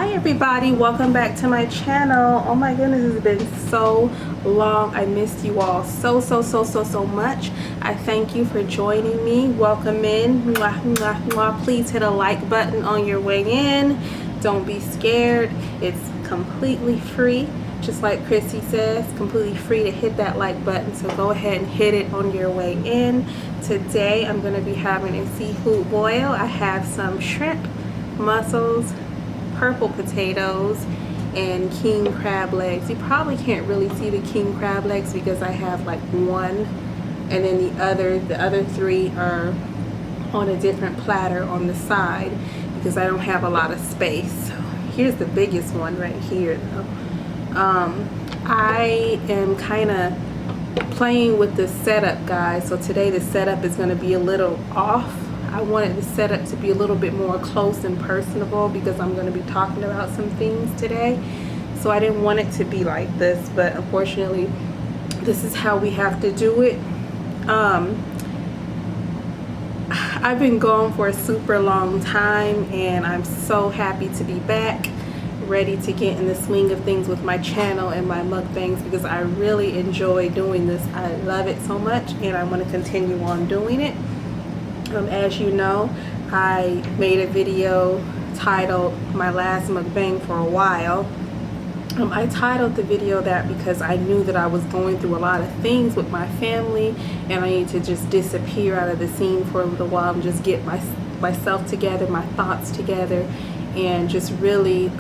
Hi everybody, welcome back to my channel. Oh my goodness, it's been so long. I missed you all so much. I thank you for joining me. Welcome in. Mwah, mwah, mwah. Please hit a like button on your way in. Don't be scared. It's completely free. Just like Chrissy says, completely free to hit that like button. So go ahead and hit it on your way in. Today I'm going to be having a seafood boil. I have some shrimp, mussels, purple potatoes, and king crab legs. You probably can't really see the king crab legs because I have like one, and then the other three are on a different platter on the side because I don't have a lot of space. So here's the biggest one right here though. I am kind of playing with the setup, guys. So today the setup is going to be a little off. I wanted the setup to be a little bit more close and personable because I'm going to be talking about some things today. So I didn't want it to be like this, but unfortunately this is how we have to do it. I've been gone for a super long time and I'm so happy to be back, ready to get in the swing of things with my channel and my mukbangs because I really enjoy doing this. I love it so much and I want to continue on doing it. As you know, I made a video titled My Last Mukbang for a while. I titled the video that because I knew that I was going through a lot of things with my family and I need to just disappear out of the scene for a little while and just get myself together, my thoughts together, and just really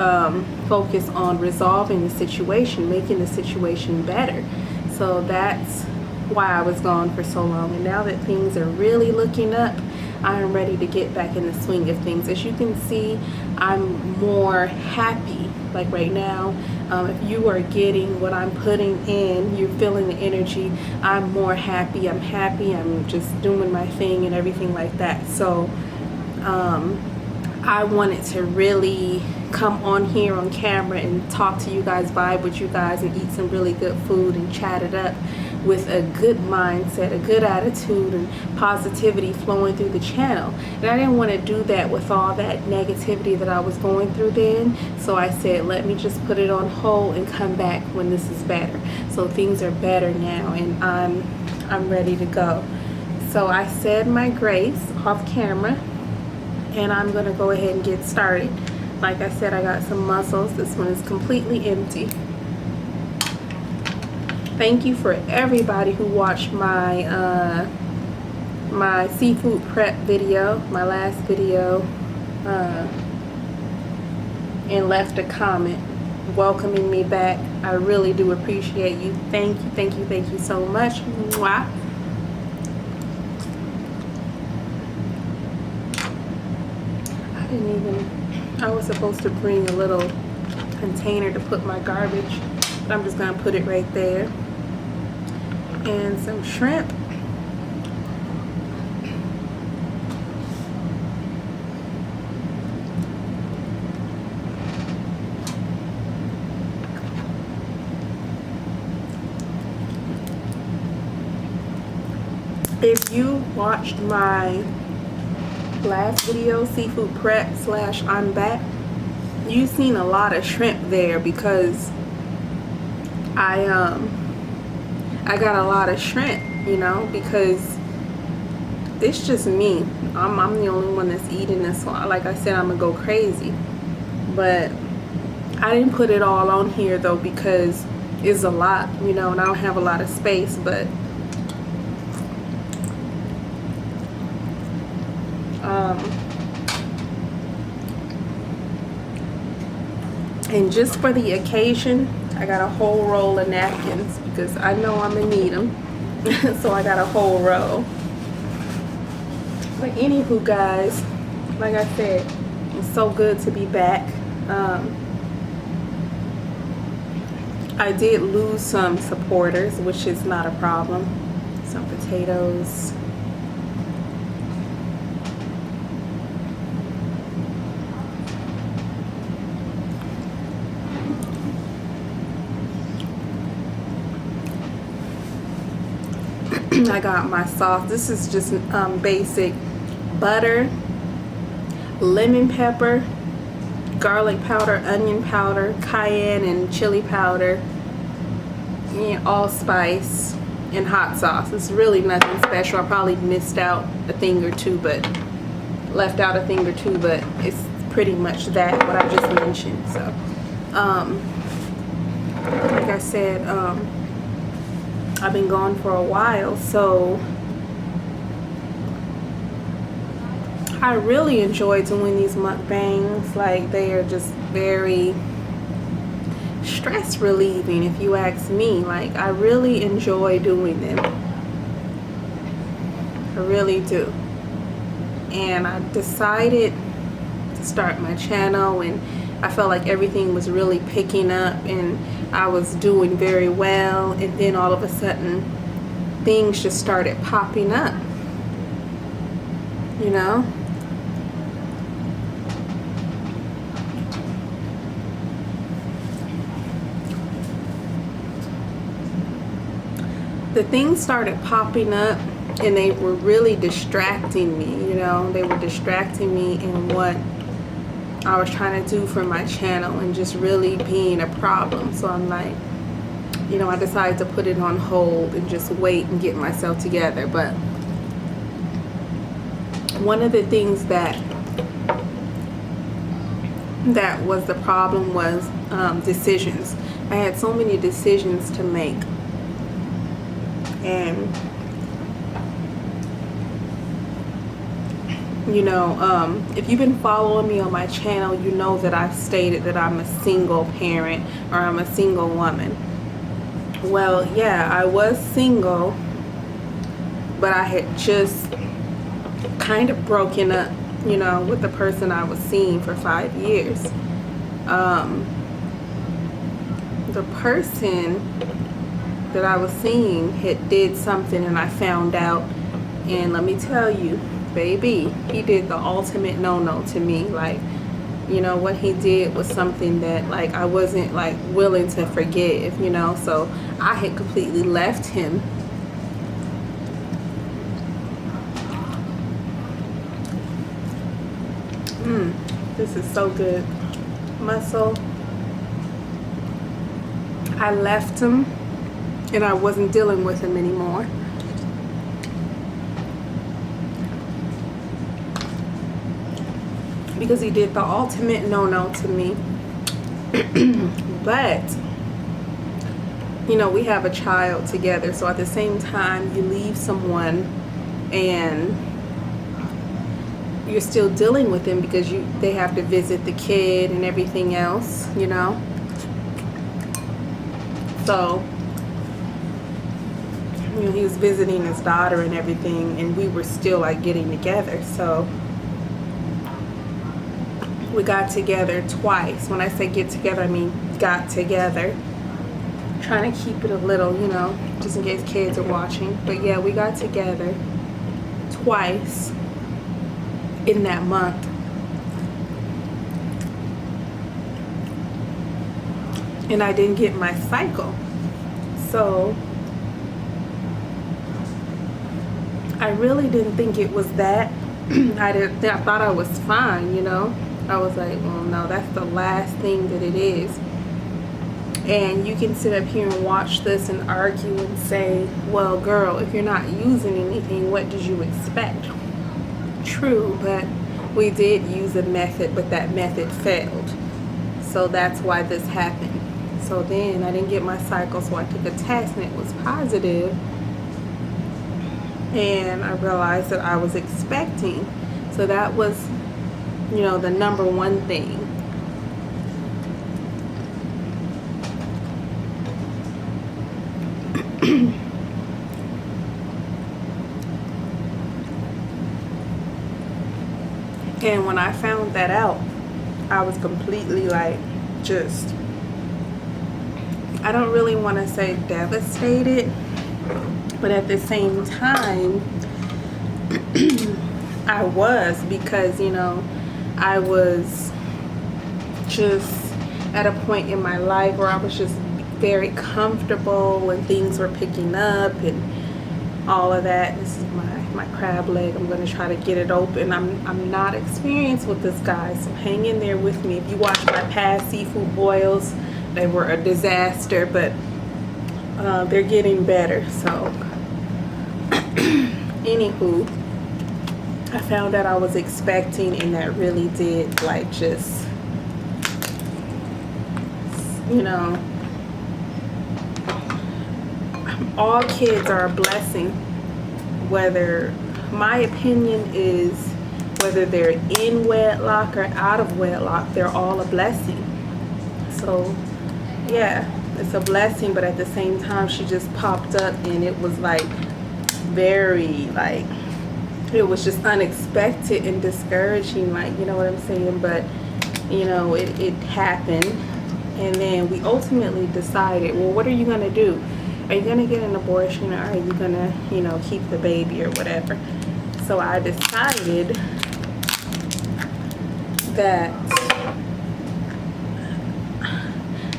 focus on resolving the situation, making the situation better. So that's why I was gone for so long, and now that things are really looking up, I am ready to get back in the swing of things. As you can see, I'm more happy. Like right now, if you are getting what I'm putting in, you're feeling the energy, I'm more happy. I'm just doing my thing and everything like that. So I wanted to really come on here on camera and talk to you guys, vibe with you guys, and eat some really good food and chat it up with a good mindset, a good attitude, and positivity flowing through the channel. And I didn't want to do that with all that negativity that I was going through then. So I said, let me just put it on hold and come back when this is better. So things are better now and I'm ready to go. So I said my grace off camera and I'm gonna go ahead and get started. Like I said, I got some mussels. This one is completely empty. Thank you for everybody who watched my my seafood prep video, my last video, and left a comment welcoming me back. I really do appreciate you. Thank you so much. Mwah. I was supposed to bring a little container to put my garbage, but I'm just gonna put it right there. And some shrimp. If you watched my last video, seafood prep / I'm back, you've seen a lot of shrimp there because I got a lot of shrimp, you know, because it's just me. I'm the only one that's eating this one. Like I said, I'm gonna go crazy, but I didn't put it all on here though because it's a lot, you know, and I don't have a lot of space. But and just for the occasion, I got a whole roll of napkins because I know I'm gonna need them. So I got a whole roll. But anywho, guys, like I said, it's so good to be back. I did lose some supporters, which is not a problem. Some potatoes. I got my sauce. This is just basic butter, lemon pepper, garlic powder, onion powder, cayenne and chili powder, and allspice, and hot sauce. It's really nothing special. I probably missed out a thing or two, but left out a thing or two, but it's pretty much that, what I just mentioned. So like I said, I've been gone for a while, so I really enjoy doing these mukbangs. Like, they are just very stress relieving, if you ask me. Like, I really enjoy doing them. I really do. And I decided to start my channel, and I felt like everything was really picking up and I was doing very well, and then all of a sudden things just started popping up, you know. The things started popping up and they were really distracting me, you know. They were distracting me in what I was trying to do for my channel and just really being a problem. So I'm like, you know, I decided to put it on hold and just wait and get myself together. But one of the things that was the problem was decisions. I had so many decisions to make. And you know, if you've been following me on my channel, you know that I've stated that I'm a single parent, or I'm a single woman. Well, yeah, I was single, but I had just kind of broken up, you know, with the person I was seeing for 5 years. The person that I was seeing had did something, and I found out, and let me tell you, baby, he did the ultimate no-no to me. Like, you know, what he did was something that, like, I wasn't, like, willing to forgive, you know. So I had completely left him. This is so good. Muscle. I left him, and I wasn't dealing with him anymore. Because he did the ultimate no-no to me. But, you know, we have a child together. So at the same time, you leave someone and you're still dealing with them because they have to visit the kid and everything else, you know. So, you know, he was visiting his daughter and everything, and we were still, like, getting together. So we got together twice. When I say get together, I mean got together. Trying to keep it a little, you know, just in case kids are watching. But yeah, we got together twice in that month. And I didn't get my cycle. So I really didn't think it was that. I thought I was fine, you know. I was like, well, no, that's the last thing that it is. And you can sit up here and watch this and argue and say, well, girl, if you're not using anything, what did you expect? True, but we did use a method, but that method failed. So that's why this happened. So then I didn't get my cycle, so I took a test and it was positive. And I realized that I was expecting. So that was, you know, the number one thing. And when I found that out, I was completely, like, just, I don't really want to say devastated, but at the same time, I was, because, you know, I was just at a point in my life where I was just very comfortable and things were picking up and all of that. This is my my crab leg. I'm going to try to get it open. I'm not experienced with this, guys, so hang in there with me. If you watch my past seafood boils, they were a disaster, but they're getting better. So anywho, I found out I was expecting, and that really did, like, just, you know, all kids are a blessing. Whether, my opinion is, whether they're in wedlock or out of wedlock, they're all a blessing. So yeah, it's a blessing, but at the same time, she just popped up, and it was like very, like, it was just unexpected and discouraging, like, you know what I'm saying? But you know, it happened, and then we ultimately decided, well, what are you gonna do? Are you gonna get an abortion, or are you gonna, you know, keep the baby or whatever? So I decided that,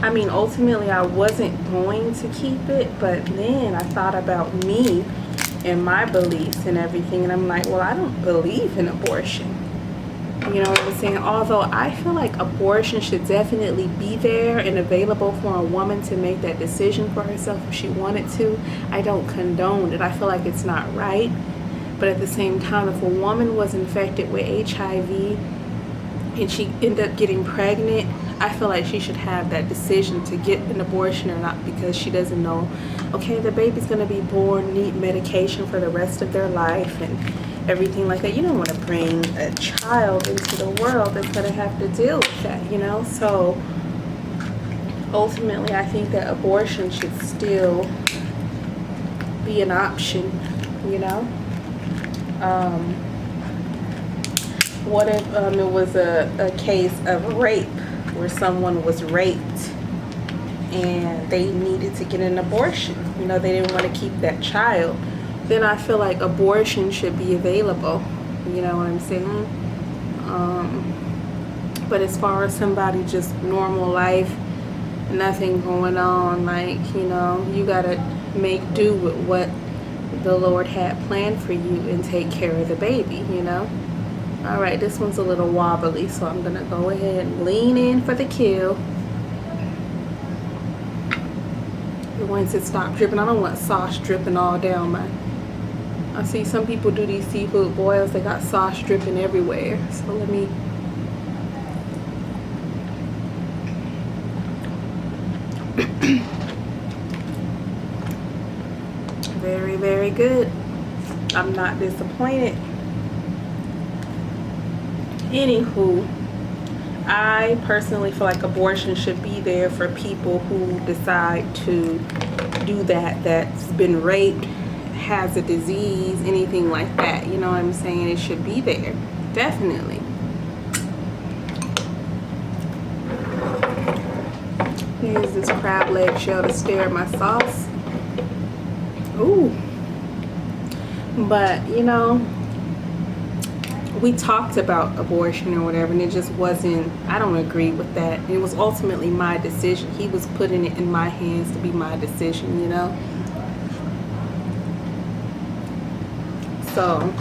I mean, ultimately I wasn't going to keep it, but then I thought about me and my beliefs and everything, and I'm like, well, I don't believe in abortion. You know what I'm saying? Although I feel like abortion should definitely be there and available for a woman to make that decision for herself if she wanted to. I don't condone it. I feel like it's not right. But at the same time, if a woman was infected with HIV and she ended up getting pregnant, I feel like she should have that decision to get an abortion or not, because she doesn't know, okay, the baby's going to be born, need medication for the rest of their life and everything like that. You don't want to bring a child into the world that's going to have to deal with that, you know? So ultimately, I think that abortion should still be an option, you know? What if it was a case of rape, where someone was raped and they needed to get an abortion? You know, they didn't want to keep that child. Then I feel like abortion should be available. You know what I'm saying? But as far as somebody just normal life, nothing going on, like, you know, you gotta make do with what the Lord had planned for you and take care of the baby, you know? All right, this one's a little wobbly, so I'm gonna go ahead and lean in for the kill. Once it stopped dripping, I don't want sauce dripping all down my, I see some people do these seafood boils, they got sauce dripping everywhere. So let me, very, very good. I'm not disappointed. Anywho, I personally feel like abortion should be there for people who decide to do that, that's been raped, has a disease, anything like that. You know what I'm saying? It should be there, definitely. Here's this crab leg shell to stir at my sauce. Ooh. But, you know, we talked about abortion or whatever, and it just wasn't, I don't agree with that. It was ultimately my decision. He was putting it in my hands to be my decision, you know? So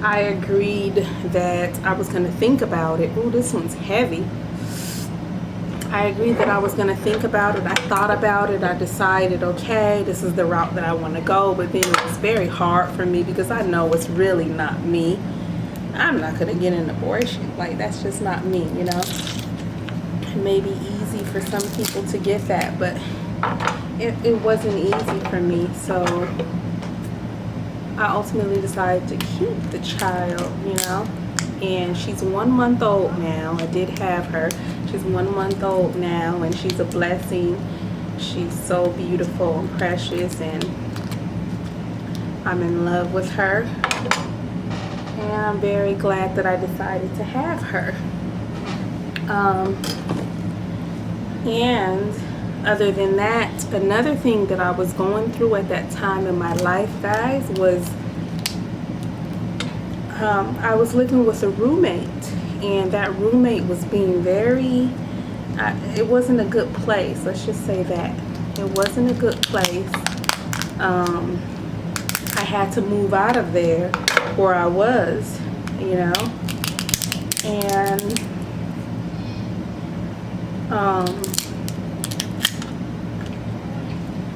I agreed that I was going to think about it. Ooh, this one's heavy. I agreed that I was going to think about it. I thought about it. I decided, okay, this is the route that I want to go. But then it was very hard for me because I know it's really not me. I'm not going to get an abortion. Like, that's just not me, you know. It may be easy for some people to get that, but it wasn't easy for me. So I ultimately decided to keep the child, you know. And she's 1 month old now. I did have her. She's 1 month old now, and she's a blessing. She's so beautiful and precious, and I'm in love with her. And I'm very glad that I decided to have her. And other than that, another thing that I was going through at that time in my life, guys, was I was living with a roommate, and that roommate was being very, it wasn't a good place, let's just say that. It wasn't a good place. I had to move out of there where I was, you know, and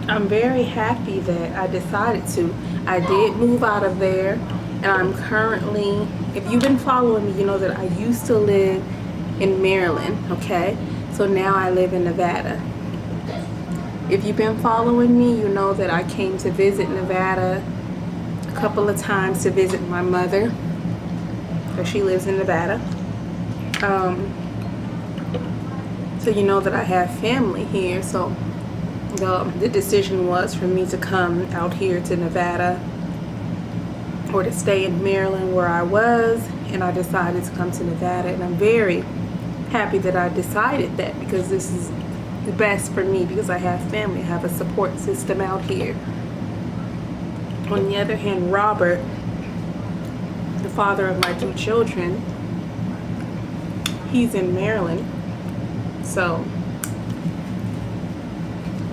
I'm very happy that I decided to. I did move out of there, and I'm currently, if you've been following me, you know that I used to live in Maryland, okay? So now I live in Nevada. If you've been following me, you know that I came to visit Nevada a couple of times to visit my mother, because she lives in Nevada. So you know that I have family here, so the decision was for me to come out here to Nevada or to stay in Maryland where I was, and I decided to come to Nevada, and I'm very happy that I decided that, because this is the best for me, because I have family, I have a support system out here. On the other hand, Robert, the father of my 2 children, he's in Maryland, so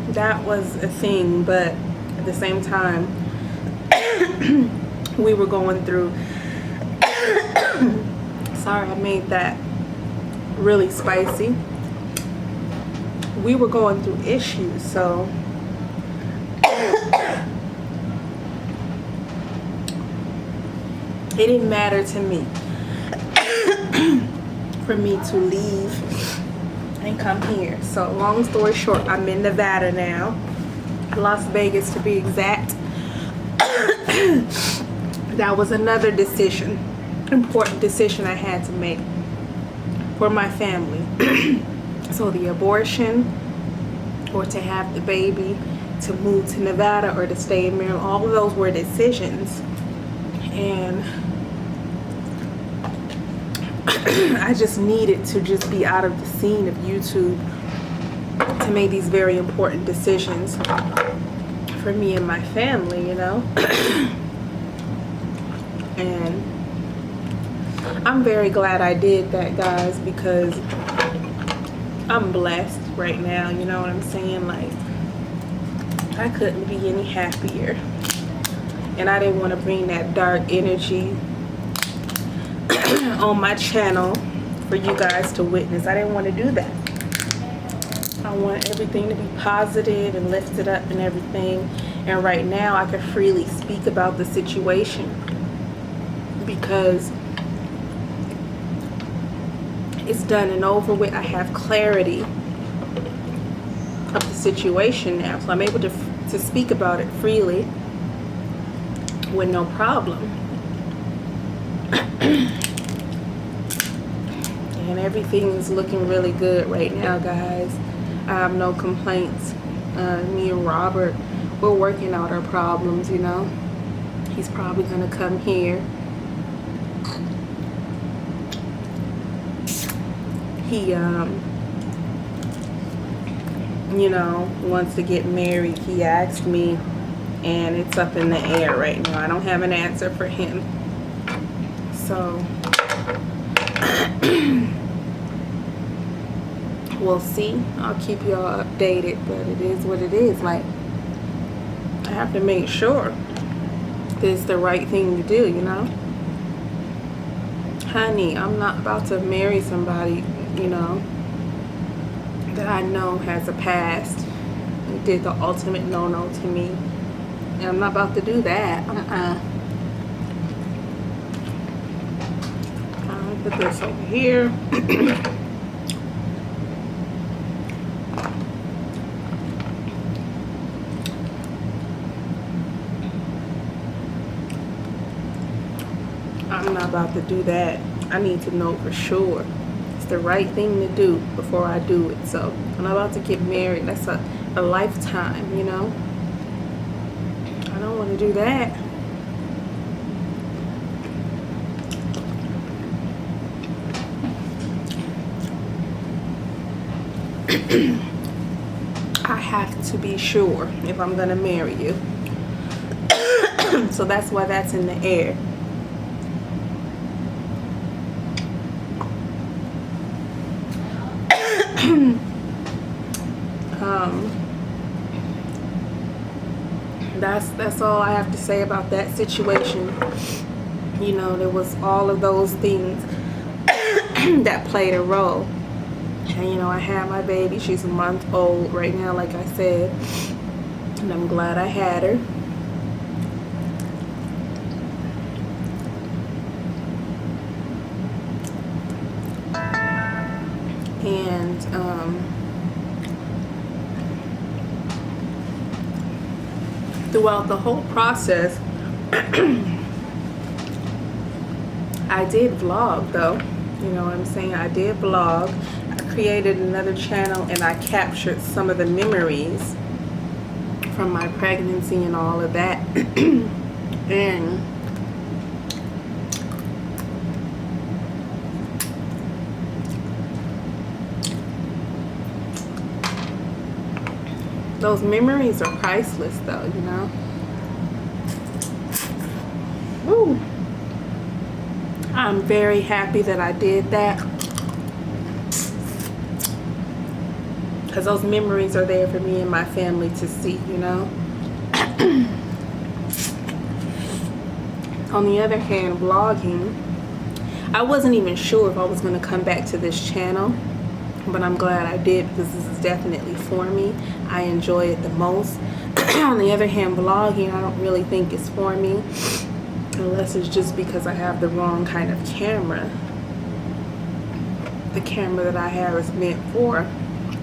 that was a thing. But at the same time, we were going through sorry, I made that really spicy. We were going through issues, so it didn't matter to me for me to leave and come here. So long story short, I'm in Nevada now, Las Vegas to be exact. That was another decision, important decision I had to make for my family. So the abortion, or to have the baby, to move to Nevada, or to stay in Maryland, all of those were decisions. And I just needed to just be out of the scene of YouTube to make these very important decisions for me and my family, you know. And I'm very glad I did that, guys, because I'm blessed right now, you know what I'm saying? Like, I couldn't be any happier. And I didn't want to bring that dark energy on my channel for you guys to witness. I didn't want to do that. I want everything to be positive and lifted up and everything. And right now I can freely speak about the situation, because it's done and over with. I have clarity of the situation now, so I'm able to speak about it freely with no problem. And everything's looking really good right now, guys. I have no complaints. Me and Robert, we're working out our problems, you know. He's probably gonna come here. He you know, wants to get married. He asked me, and it's up in the air right now. I don't have an answer for him. So we'll see. I'll keep y'all updated, but it is what it is. Like, I have to make sure this is the right thing to do, you know. Honey, I'm not about to marry somebody, you know, that I know has a past. He did the ultimate no-no to me, and I'm not about to do that. I'll put this over here. I'm not about to do that. I need to know for sure it's the right thing to do before I do it. So I'm not about to get married. That's a lifetime, you know. I don't want to do that. I have to be sure if I'm gonna marry you. So that's why that's in the air. that's all I have to say about that situation. You know, there was all of those things that played a role. And you know, I had my baby. She's a month old right now, like I said, and I'm glad I had her. And throughout the whole process, I did vlog though. You know what I'm saying? I did vlog. I created another channel and I captured some of the memories from my pregnancy and all of that. And those memories are priceless though, you know? Woo! I'm very happy that I did that, because those memories are there for me and my family to see, you know? On the other hand, vlogging, I wasn't even sure if I was going to come back to this channel, but I'm glad I did, because this is definitely for me. I enjoy it the most. On the other hand, vlogging, I don't really think it's for me, unless it's just because I have the wrong kind of camera. The camera that I have is meant for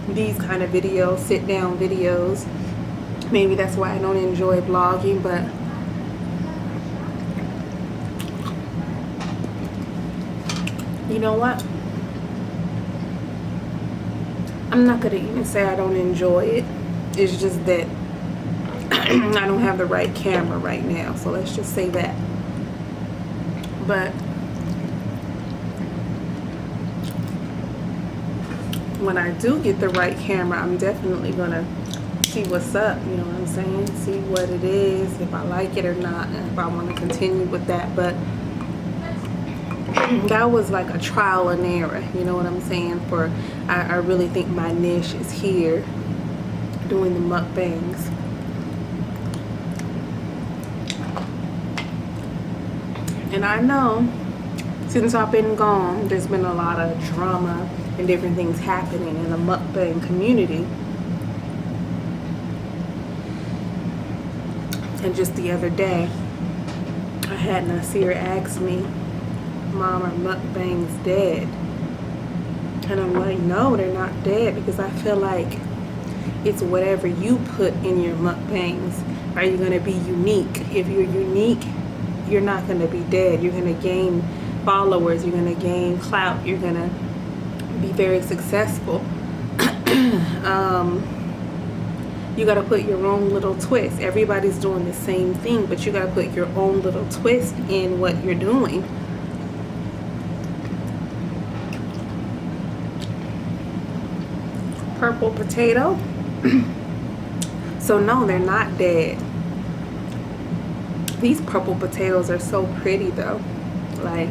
these kind of videos, sit down videos. Maybe that's why I don't enjoy vlogging, but you know what? I'm not gonna even say I don't enjoy it. It's just that I don't have the right camera right now, so let's just say that. But when I do get the right camera, I'm definitely gonna see what's up, you know what I'm saying? See what it is, if I like it or not, and if I want to continue with that. But that was like a trial and error, you know what I'm saying? For I really think my niche is here, doing the mukbangs. And I know since I've been gone, there's been a lot of drama and different things happening in the mukbang community. And just the other day, I had Nasir ask me, Mom, are mukbangs dead? And I'm like, no, they're not dead, because I feel like it's whatever you put in your mukbangs. Are you going to be unique? If you're unique, you're not going to be dead. You're going to gain followers. You're going to gain clout. You're going to be very successful. You got to put your own little twist. Everybody's doing the same thing, but you got to put your own little twist in what you're doing. Purple potato. So no, they're not dead. These purple potatoes are so pretty though. Like,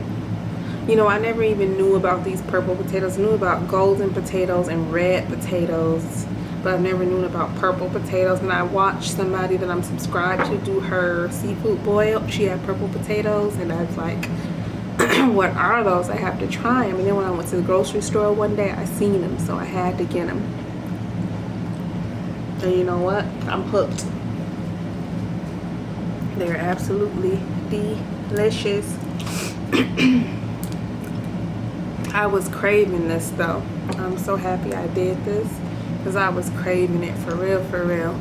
you know, I never even knew about these purple potatoes. I knew about golden potatoes and red potatoes, but I've never known about purple potatoes. And I watched somebody that I'm subscribed to do her seafood boil. She had purple potatoes, and I was like, what are those? I have to try them. And then when I went to the grocery store one day, I seen them, so I had to get them. And you know what? I'm hooked. They're absolutely delicious. I was craving this though. I'm so happy I did this, because I was craving it for real, for real.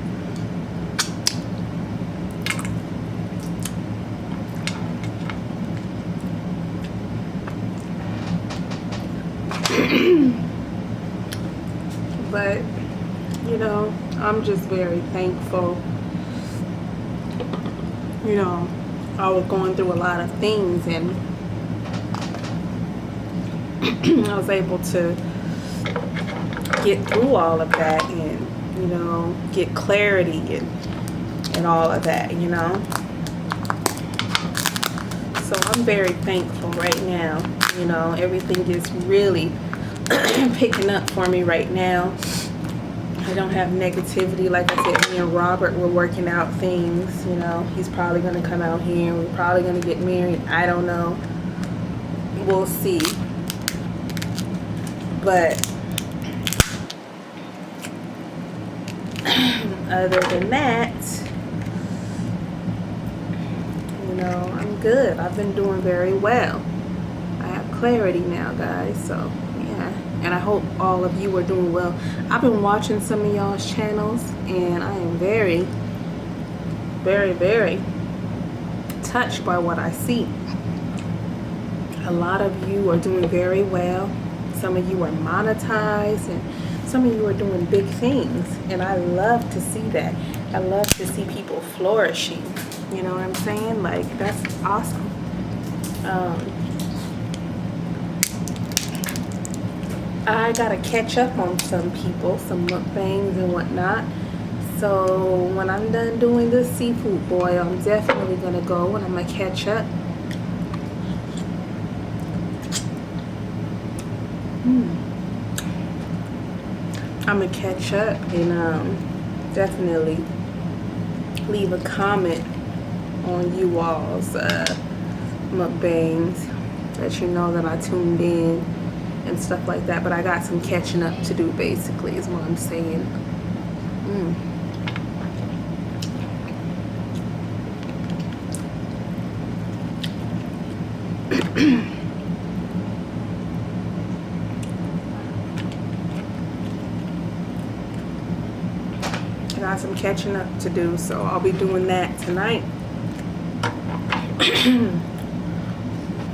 But, you know, I'm just very thankful. You know, I was going through a lot of things, and I was able to get through all of that, and, you know, get clarity and all of that, you know. So I'm very thankful right now. You know, everything is really picking up for me right now. I don't have negativity. Like I said, me and Robert were working out things. You know, he's probably going to come out here and we're probably going to get married. I don't know. We'll see. But other than that, you know, I'm good. I've been doing very well. I have clarity now, guys. So, yeah. And I hope all of you are doing well. I've been watching some of y'all's channels, and I am very, very, very touched by what I see. A lot of you are doing very well. Some of you are monetized, and some of you are doing big things. And I love to see that. I love to see people flourishing. You know what I'm saying? Like, that's awesome. I gotta catch up on some people, some mukbangs and whatnot. So when I'm done doing this seafood boil, I'm definitely gonna go and I'm gonna catch up. I'm gonna catch up and definitely leave a comment on you all's mukbangs, let you know that I tuned in and stuff like that. But I got some catching up to do, basically, is what I'm saying. I got some catching up to do, so I'll be doing that tonight.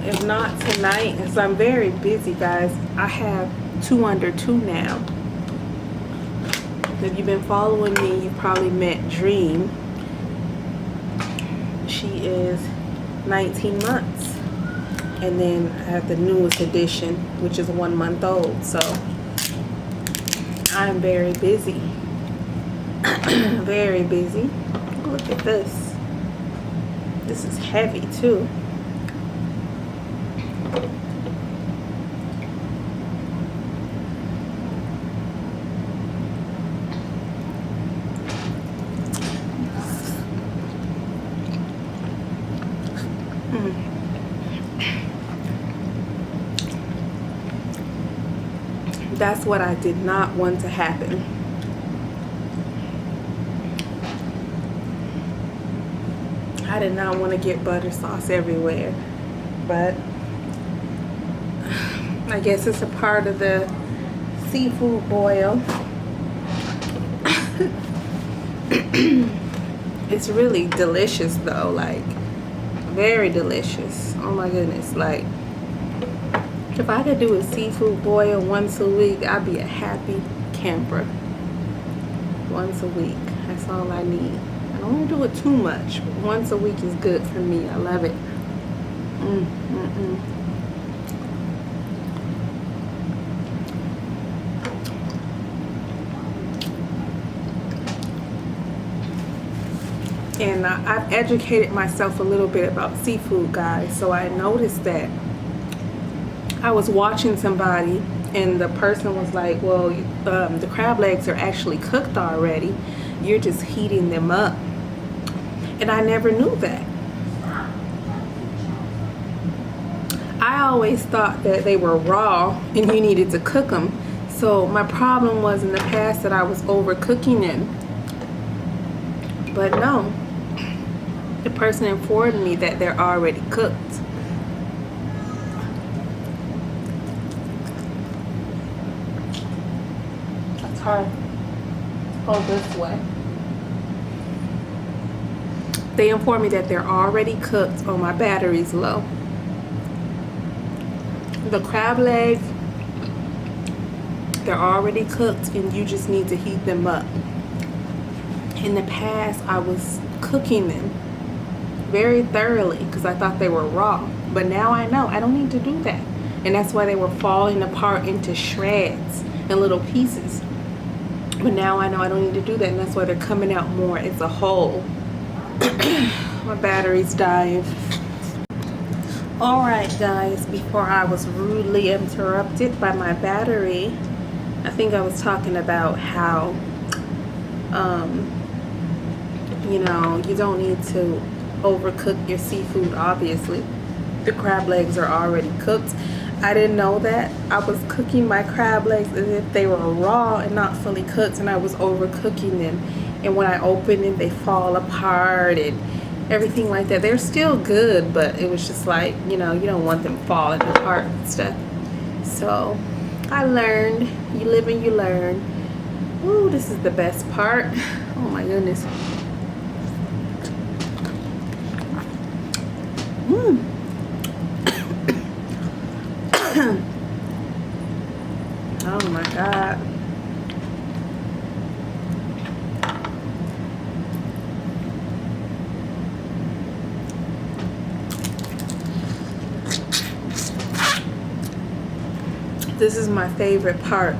If not tonight, because I'm very busy, guys. I have 2 under 2 now. If you've been following me, you probably met Dream. She is 19 months. And then I have the newest edition, which is 1 month old. So I'm very busy. Very busy. Look at this. This is heavy too. That's what I did not want to happen. I did not want to get butter sauce everywhere, but I guess it's a part of the seafood boil. It's really delicious though, like very delicious. Oh my goodness, like if I could do a seafood boil once a week, I'd be a happy camper. Once a week, that's all I need. I don't want to do it too much, but once a week is good for me. I love it. And I've educated myself a little bit about seafood, guys. So I noticed that I was watching somebody and the person was like, well, the crab legs are actually cooked already. You're just heating them up. And I never knew that. I always thought that they were raw and you needed to cook them. So my problem was in the past that I was overcooking them. But no, the person informed me that they're already cooked. That's hard. Hold this way. They informed me that they're already cooked or my battery's low. The crab legs, they're already cooked and you just need to heat them up. In the past, I was cooking them very thoroughly because I thought they were raw. But now I know I don't need to do that. And that's why they were falling apart into shreds and little pieces. But now I know I don't need to do that, and that's why they're coming out more as a whole. My battery's dying. Alright guys, before I was rudely interrupted by my battery, I think I was talking about how You know, you don't need to overcook your seafood. Obviously, the crab legs are already cooked. I didn't know that. I was cooking my crab legs as if they were raw and not fully cooked, and I was overcooking them. And when I open them, they fall apart and everything like that. They're still good, but it was just like, you know, you don't want them falling apart and stuff. So I learned. You live and you learn. Ooh, this is the best part. Oh my goodness. Oh my God. This is my favorite part.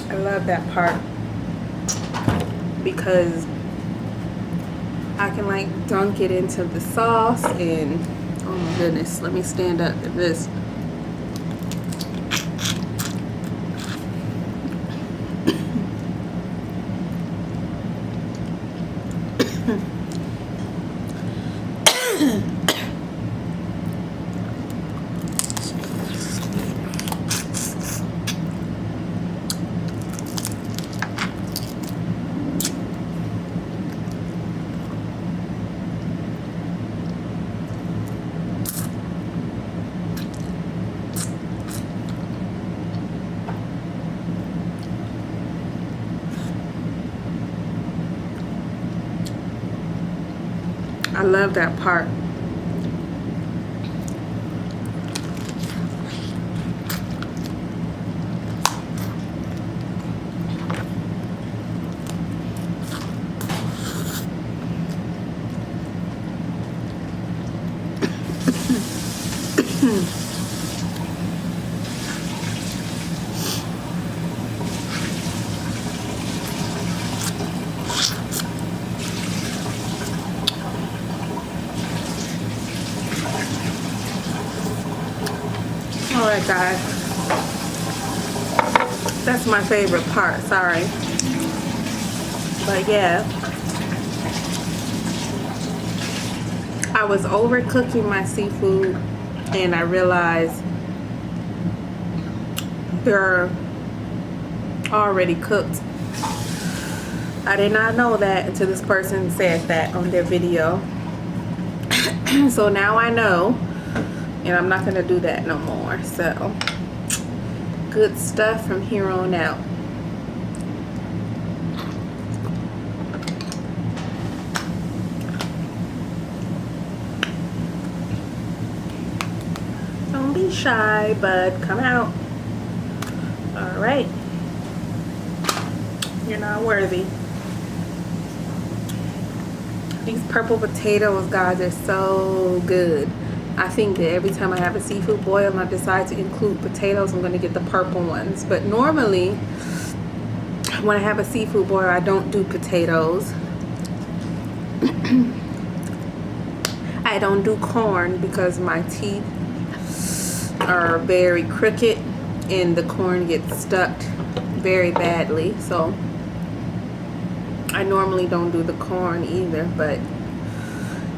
I love that part because I can like dunk it into the sauce and oh my goodness, let me stand up to this. I love that part. Alright guys, that's my favorite part, sorry. But yeah, I was overcooking my seafood and I realized they're already cooked. I did not know that until this person said that on their video. So now I know. And I'm not going to do that no more. So, good stuff from here on out. Don't be shy, bud. Come out. Alright. You're not worthy. These purple potatoes, guys, are so good. I think that every time I have a seafood boil and I decide to include potatoes, I'm going to get the purple ones. But normally, when I have a seafood boil, I don't do potatoes. I don't do corn because my teeth are very crooked and the corn gets stuck very badly. So, I normally don't do the corn either, but...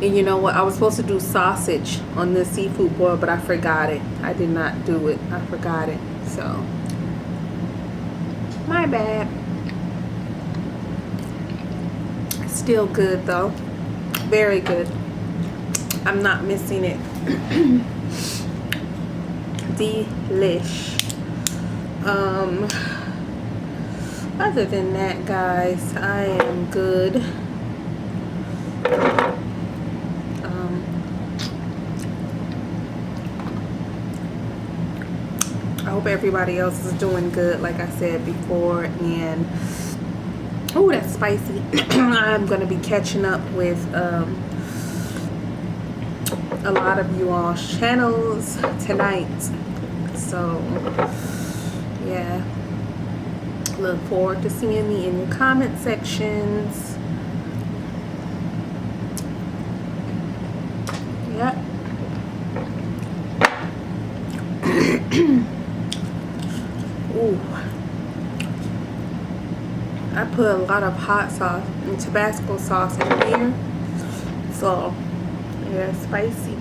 And you know what? I was supposed to do sausage on this seafood boil, but I forgot it. I did not do it. I forgot it. So, my bad. Still good though. Very good. I'm not missing it. Delish. Other than that, guys, I am good. I hope everybody else is doing good, like I said before. And oh, that's spicy. I'm gonna be catching up with a lot of you all's channels tonight. So yeah, look forward to seeing me in your comment sections. Yep. Ooh. I put a lot of hot sauce and Tabasco sauce in here, so yeah, spicy.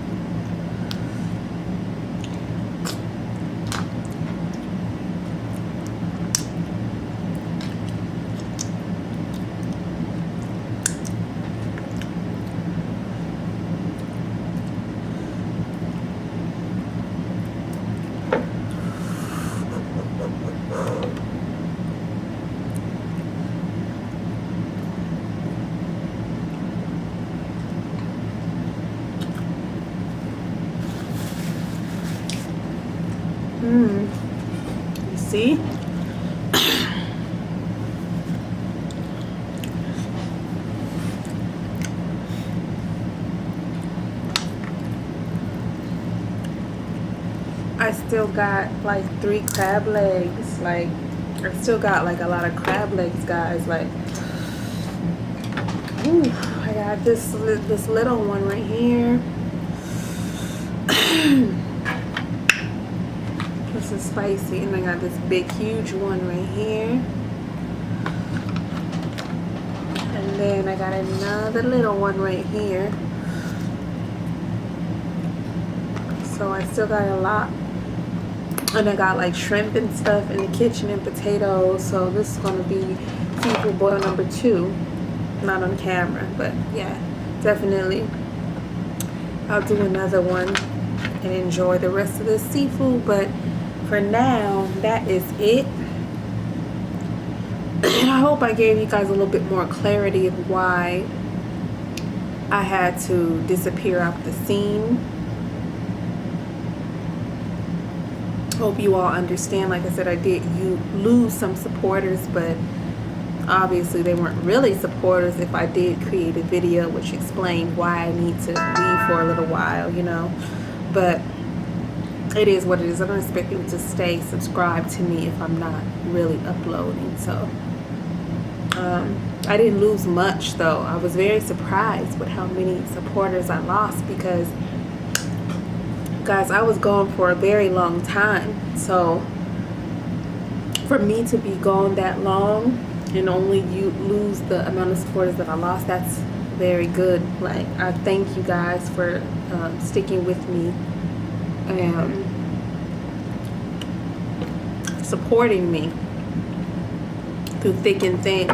You see? I still got like 3 crab legs. Like, I still got like a lot of crab legs, guys. Like, ooh, I got this little one right here. This is spicy, and I got this big, huge one right here. And then I got another little one right here. So I still got a lot. And I got like shrimp and stuff in the kitchen and potatoes. So this is gonna be seafood boil number 2. Not on camera, but yeah, definitely. I'll do another one and enjoy the rest of the seafood. But for now, that is it. I hope I gave you guys a little bit more clarity of why I had to disappear off the scene. Hope you all understand. Like I said, I did lose some supporters, but obviously they weren't really supporters if I did create a video which explained why I need to leave for a little while, you know. But it is what it is. I don't expect you to stay subscribed to me if I'm not really uploading. So I didn't lose much though. I was very surprised with how many supporters I lost, because guys, I was gone for a very long time. So for me to be gone that long and only you lose the amount of supporters that I lost, that's very good. Like, I thank you guys for sticking with me and supporting me through thick and thin.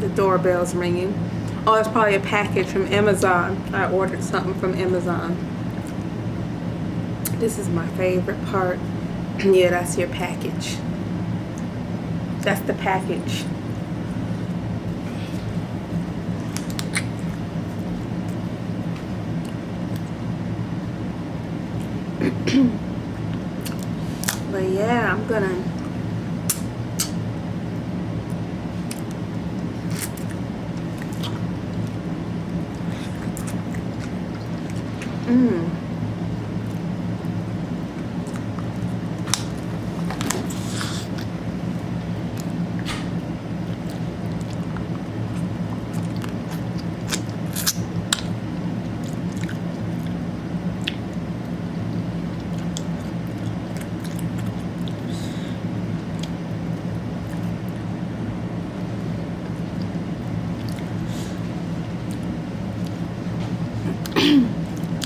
The doorbell's ringing. Oh, it's probably a package from Amazon. I ordered something from Amazon. This is my favorite part. Yeah, that's your package. That's the package. But yeah, I'm gonna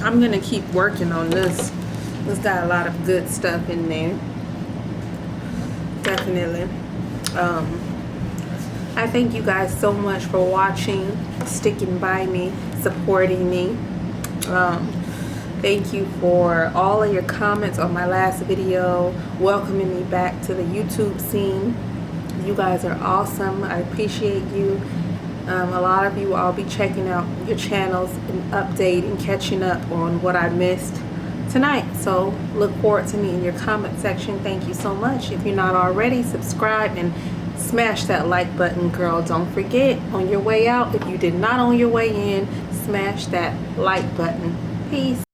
I'm gonna keep working on this. It's got a lot of good stuff in there. Definitely. I thank you guys so much for watching, sticking by me, supporting me. Thank you for all of your comments on my last video, welcoming me back to the YouTube scene. You guys are awesome. I appreciate you. A lot of you, I'll be checking out your channels and updating, catching up on what I missed tonight. So look forward to me in your comment section. Thank you so much. If you're not already, subscribe and smash that like button, girl. Don't forget, on your way out, if you did not on your way in, smash that like button. Peace.